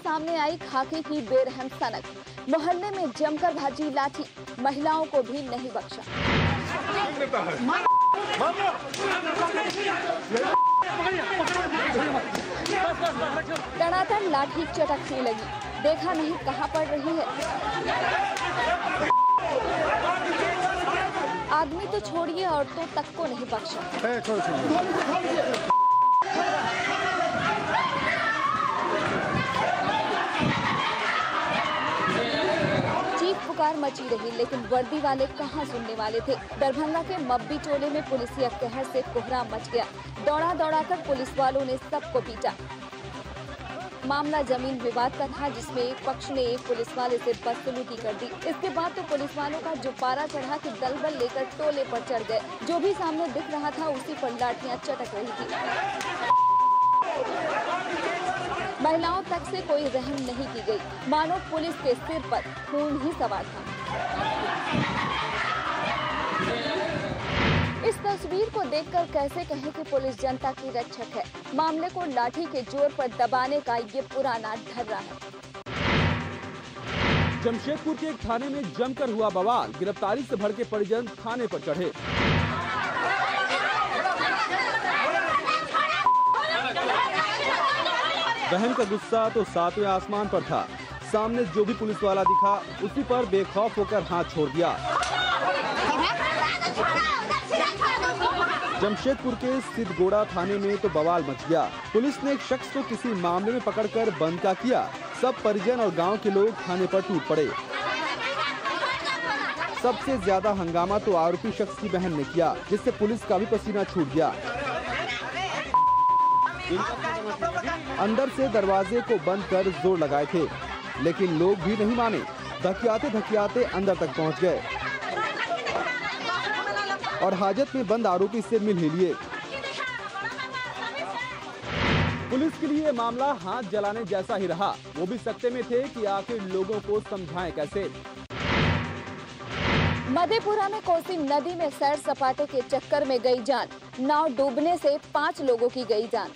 सामने आई खाकी की बेरहम सनक। मोहल्ले में जमकर भाजी लाठी, महिलाओं को भी नहीं बख्शा। तड़ातड़ लाठी चटकने लगी, देखा नहीं कहाँ पड़ रही है। आदमी तो छोड़िए, औरतों तक को नहीं बख्शा। पुकार मची रही, लेकिन वर्दी वाले कहां सुनने वाले थे। दरभंगा के मब्बी टोले में पुलिसिया कहर से कोहराम मच गया। दौड़ा दौड़ा कर पुलिस वालों ने सबको पीटा। मामला जमीन विवाद का था, जिसमें एक पक्ष ने एक पुलिस वाले से बदसलूकी कर दी। इसके बाद तो पुलिस वालों का जो पारा चढ़ा कि दलबल लेकर टोले पर चढ़ गए। जो भी सामने दिख रहा था उसी पर लाठियां चटक रही थी। महिलाओं तक से कोई रहम नहीं की गई, मानो पुलिस के सिर पर खून ही सवार था। इस तस्वीर को देखकर कैसे कहें कि पुलिस जनता की रक्षक है। मामले को लाठी के जोर पर दबाने का ये पुराना ढर्रा है। जमशेदपुर के एक थाने में जमकर हुआ बवाल। गिरफ्तारी से भड़के परिजन थाने पर चढ़े। बहन का गुस्सा तो सातवें आसमान पर था। सामने जो भी पुलिस वाला दिखा उसी पर बेखौफ होकर हाथ छोड़ दिया। जमशेदपुर के सिद्धगोड़ा थाने में तो बवाल मच गया। पुलिस ने एक शख्स को किसी मामले में पकड़कर बंद का किया। सब परिजन और गांव के लोग थाने पर टूट पड़े। सबसे ज्यादा हंगामा तो आरोपी शख्स की बहन ने किया, जिससे पुलिस का भी पसीना छूट गया। अंदर से दरवाजे को बंद कर जोर लगाए थे, लेकिन लोग भी नहीं माने। धकियाते धकियाते अंदर तक पहुंच गए और हाजत में बंद आरोपी से मिल ही लिए। पुलिस के लिए मामला हाथ जलाने जैसा ही रहा। वो भी सकते में थे कि आखिर लोगों को समझाएं कैसे। मधेपुरा में कोसी नदी में सैर सपाटे के चक्कर में गई जान। नाव डूबने से 5 लोगों की गई जान।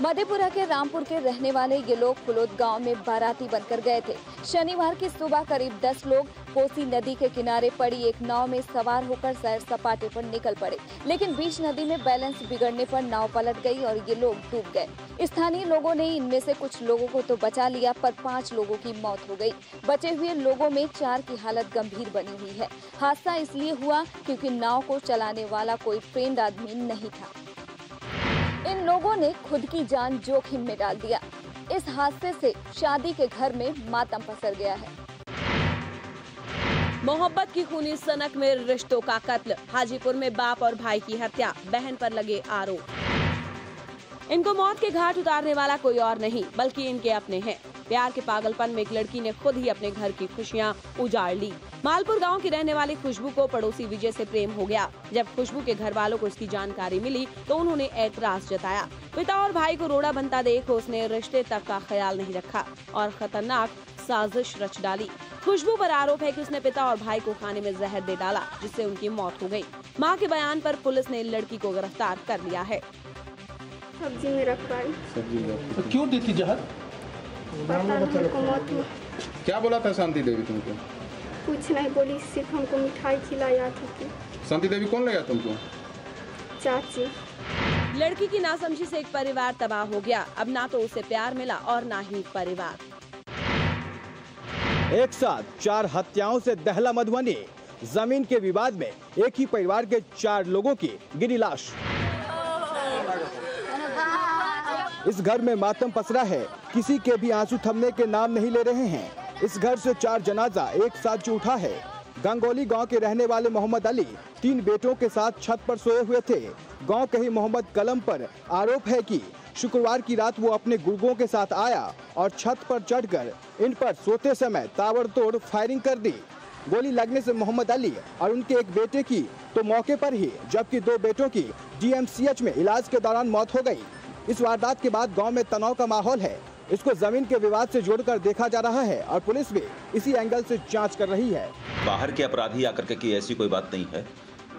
मधेपुरा के रामपुर के रहने वाले ये लोग फुलोद गांव में बाराती बनकर गए थे। शनिवार की सुबह करीब 10 लोग कोसी नदी के किनारे पड़ी एक नाव में सवार होकर सैर सपाटे पर निकल पड़े, लेकिन बीच नदी में बैलेंस बिगड़ने पर नाव पलट गई और ये लोग डूब गए। स्थानीय लोगों ने इनमें से कुछ लोगों को तो बचा लिया, पर 5 लोगों की मौत हो गई। बचे हुए लोगों में 4 की हालत गंभीर बनी हुई है। हादसा इसलिए हुआ क्योंकि नाव को चलाने वाला कोई ट्रेंड आदमी नहीं था। इन लोगों ने खुद की जान जोखिम में डाल दिया। इस हादसे से शादी के घर में मातम पसर गया है। मोहब्बत की खूनी सनक में रिश्तों का कत्ल। हाजीपुर में बाप और भाई की हत्या, बहन पर लगे आरोप। इनको मौत के घाट उतारने वाला कोई और नहीं बल्कि इनके अपने हैं। प्यार के पागलपन में एक लड़की ने खुद ही अपने घर की खुशियां उजाड़ ली। मालपुर गांव की रहने वाली खुशबू को पड़ोसी विजय से प्रेम हो गया। जब खुशबू के घर वालों को इसकी जानकारी मिली तो उन्होंने ऐतराज जताया। पिता और भाई को रोड़ा बनता देख उसने रिश्ते तक का ख्याल नहीं रखा और खतरनाक साजिश रच डाली। खुशबू पर आरोप है कि उसने पिता और भाई को खाने में जहर दे डाला, जिससे उनकी मौत हो गई। मां के बयान पर पुलिस ने लड़की को गिरफ्तार कर लिया है। सब्जी में रखवाई। तो क्यों दी थी जहर? क्या बोला था शांति देवी तुमको? कुछ नहीं बोली, सिर्फ हमको मिठाई खिलाया थी। शांति देवी कौन लगा तुमको? चाची। लड़की की नासमझी से एक परिवार तबाह हो गया। अब ना तो उसे प्यार मिला और ना ही परिवार। एक साथ 4 हत्याओं से दहला मधुबनी। जमीन के विवाद में एक ही परिवार के 4 लोगों की गिरी लाश। इस घर में मातम पसरा है। किसी के भी आंसू थमने के नाम नहीं ले रहे हैं। इस घर से 4 जनाजा एक साथ जो उठा है। गंगोली गांव के रहने वाले मोहम्मद अली 3 बेटों के साथ छत पर सोए हुए थे। गांव के ही मोहम्मद कलम पर आरोप है कि शुक्रवार की रात वो अपने गुर्गों के साथ आया और छत पर चढ़कर इन पर सोते समय ताबड़तोड़ फायरिंग कर दी। गोली लगने से मोहम्मद अली और उनके एक बेटे की तो मौके पर ही, जबकि 2 बेटों की DMCH में इलाज के दौरान मौत हो गई। इस वारदात के बाद गांव में तनाव का माहौल है। इसको जमीन के विवाद से जोड़कर देखा जा रहा है और पुलिस भी इसी एंगल से जांच कर रही है। बाहर के अपराधी आकर के की ऐसी कोई बात नहीं है।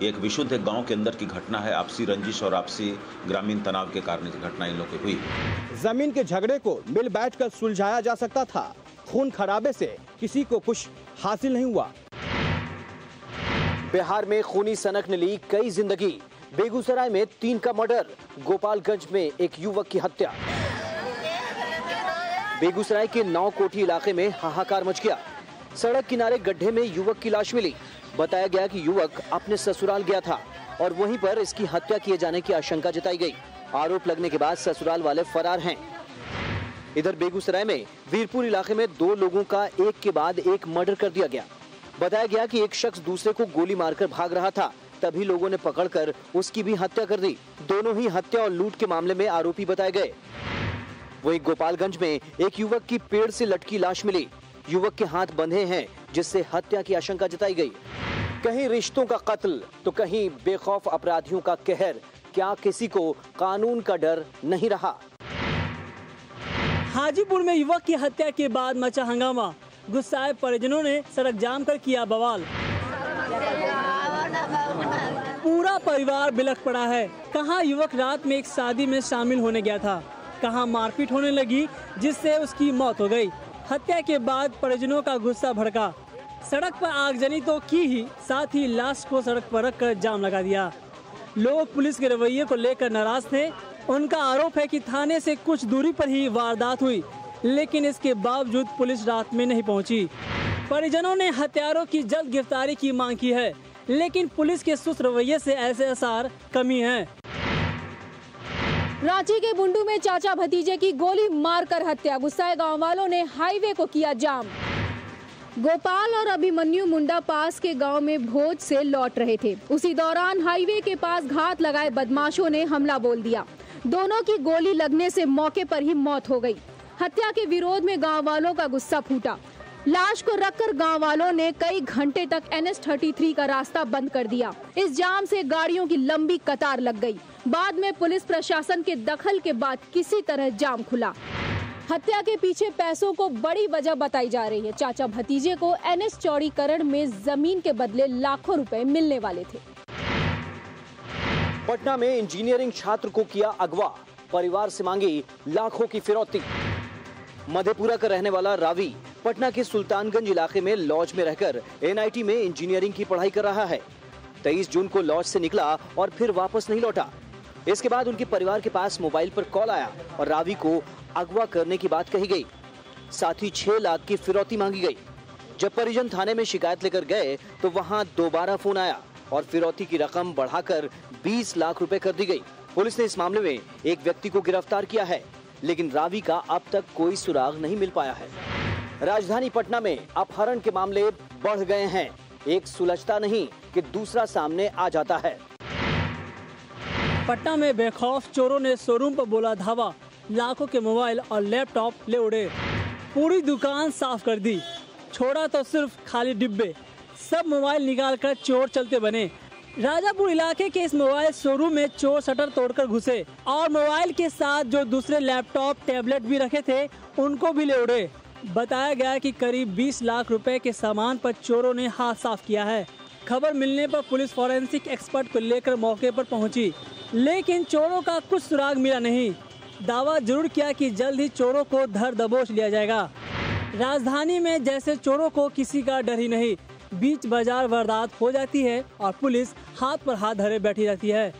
एक विशुद्ध गांव के अंदर की घटना है। आपसी रंजिश और आपसी ग्रामीण तनाव के कारण की घटना इन लोगों की हुई। जमीन के झगड़े को मिल बैठकर सुलझाया जा सकता था। खून खराबे से किसी को कुछ हासिल नहीं हुआ। बिहार में खूनी सनक ने ली कई जिंदगी। बेगूसराय में 3 का मर्डर, गोपालगंज में एक युवक की हत्या। बेगूसराय के 9 कोठी इलाके में हाहाकार मच गया। सड़क किनारे गड्ढे में युवक की लाश मिली। बताया गया कि युवक अपने ससुराल गया था और वहीं पर इसकी हत्या किए जाने की आशंका जताई गई। आरोप लगने के बाद ससुराल वाले फरार हैं। इधर बेगूसराय में वीरपुर इलाके में 2 लोगों का एक के बाद एक मर्डर कर दिया गया। बताया गया कि एक शख्स दूसरे को गोली मारकर भाग रहा था, तभी लोगों ने पकड़कर उसकी भी हत्या कर दी। दोनों ही हत्या और लूट के मामले में आरोपी बताए गए। वहीं गोपालगंज में एक युवक की पेड़ से लटकी लाश मिली। युवक के हाथ बंधे हैं, जिससे हत्या की आशंका जताई गई। कहीं रिश्तों का कत्ल तो कहीं बेखौफ अपराधियों का कहर। क्या किसी को कानून का डर नहीं रहा? हाजीपुर में युवक की हत्या के बाद मचा हंगामा। गुस्साए परिजनों ने सड़क जाम कर किया बवाल। पूरा परिवार बिलख पड़ा है। कहां युवक रात में एक शादी में शामिल होने गया था, कहां मारपीट होने लगी जिससे उसकी मौत हो गई। हत्या के बाद परिजनों का गुस्सा भड़का। सड़क पर आगजनी तो की ही, साथ ही लाश को सड़क पर रखकर जाम लगा दिया। लोग पुलिस के रवैये को लेकर नाराज थे। उनका आरोप है कि थाने से कुछ दूरी पर ही वारदात हुई, लेकिन इसके बावजूद पुलिस रात में नहीं पहुंची। परिजनों ने हत्यारों की जल्द गिरफ्तारी की मांग की है, लेकिन पुलिस के सुस्त रवैये से ऐसे आसार कमी है। रांची के बुंडू में चाचा भतीजे की गोली मारकर हत्या। गुस्साए गांव वालों ने हाईवे को किया जाम। गोपाल और अभिमन्यु मुंडा पास के गांव में भोज से लौट रहे थे। उसी दौरान हाईवे के पास घात लगाए बदमाशों ने हमला बोल दिया। दोनों की गोली लगने से मौके पर ही मौत हो गई। हत्या के विरोध में गांव वालों का गुस्सा फूटा। लाश को रखकर गांव वालों ने कई घंटे तक NH-33 का रास्ता बंद कर दिया। इस जाम से गाड़ियों की लंबी कतार लग गई। बाद में पुलिस प्रशासन के दखल के बाद किसी तरह जाम खुला। हत्या के पीछे पैसों को बड़ी वजह बताई जा रही है। चाचा भतीजे को NH चौड़ीकरण में जमीन के बदले लाखों रुपए मिलने वाले थे। पटना में इंजीनियरिंग छात्र को किया अगवा, परिवार से मांगी लाखों की फिरौती। मधेपुरा का रहने वाला रावी पटना के सुल्तानगंज इलाके में लॉज में रहकर NIT में इंजीनियरिंग की पढ़ाई कर रहा है। 23 जून को लॉज से निकला और फिर वापस नहीं लौटा। इसके बाद उनके परिवार के पास मोबाइल पर कॉल आया और रावी को अगवा करने की बात कही गई। साथ ही 6 लाख की फिरौती मांगी गई। जब परिजन थाने में शिकायत लेकर गए तो वहां दोबारा फोन आया और फिरौती की रकम बढ़ाकर 20 लाख रुपए कर दी गई। पुलिस ने इस मामले में एक व्यक्ति को गिरफ्तार किया है, लेकिन रावी का अब तक कोई सुराग नहीं मिल पाया है। राजधानी पटना में अपहरण के मामले बढ़ गए हैं। एक सुलझता नहीं कि दूसरा सामने आ जाता है। पटना में बेखौफ चोरों ने शोरूम पर बोला धावा। लाखों के मोबाइल और लैपटॉप ले उड़े। पूरी दुकान साफ कर दी, छोड़ा तो सिर्फ खाली डिब्बे। सब मोबाइल निकालकर चोर चलते बने। राजापुर इलाके के इस मोबाइल शोरूम में चोर शटर तोड़कर घुसे और मोबाइल के साथ जो दूसरे लैपटॉप टैबलेट भी रखे थे उनको भी ले उड़े। बताया गया कि करीब 20 लाख रुपए के सामान पर चोरों ने हाथ साफ किया है। खबर मिलने पर पुलिस फॉरेंसिक एक्सपर्ट को लेकर मौके पर पहुंची, लेकिन चोरों का कुछ सुराग मिला नहीं। दावा जरूर किया कि जल्द ही चोरों को धर दबोच लिया जाएगा। राजधानी में जैसे चोरों को किसी का डर ही नहीं। बीच बाजार वारदात हो जाती है और पुलिस हाथ पर हाथ धरे बैठी रहती है।